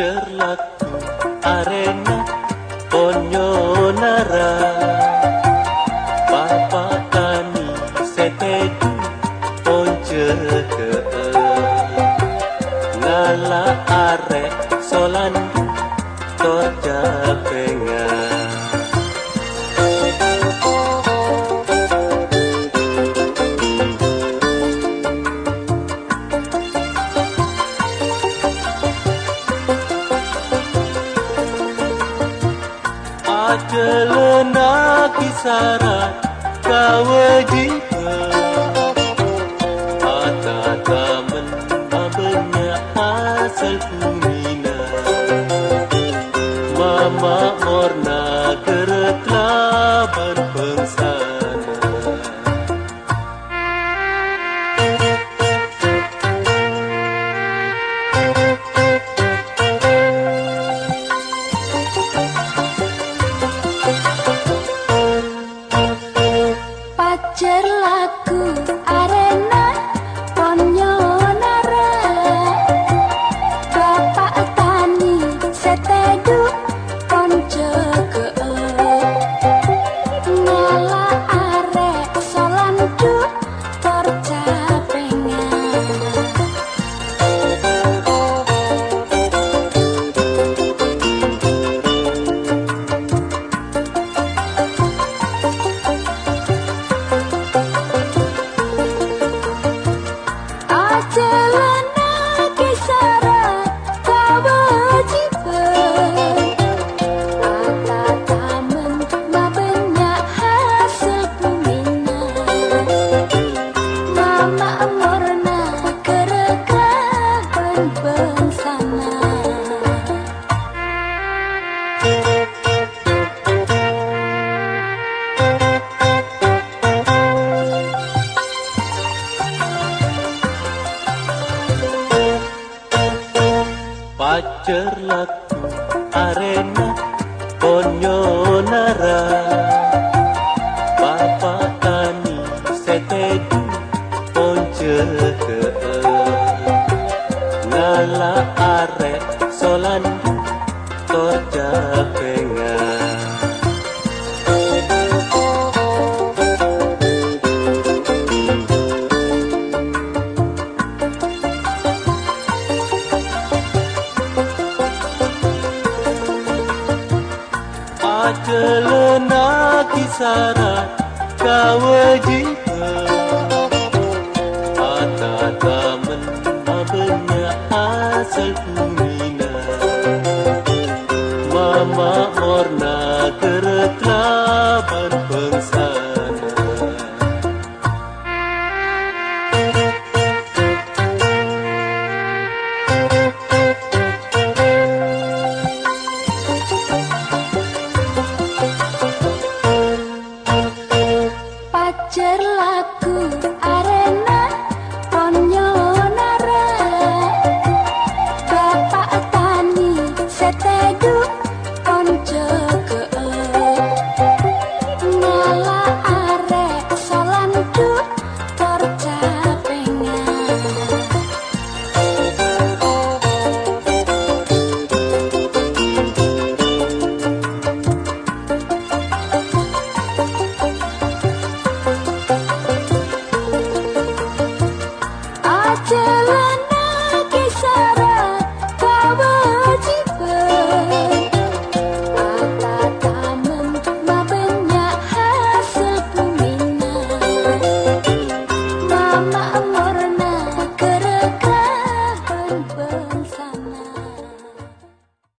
Pacer laku arena Ponyonara Papa tani setedu Ponce ke Ngala arek solandu Torja pengan Ajelena kisaran kewajiban Atata menambahnya hasil kumina Mama orna kereklaban pengsana Pacer laku arena Ponyonara Bapak tani setedu Ponce ke Ngala arek solandu Torca pengan Ajelena kisaran kewajiban Atata menambahnya hasil kumina Mama morna kereklaban pengsana Pacer laku arena Ponyonara Papa tani setedu Ponce ke Ngala arek solandu Torja pengan Ajelena kisaran kewajiban Atata menambahnya hasil kumina Mama orna kereklaban pengsana Pacer laku arena Ponyonara Bapak tani setedu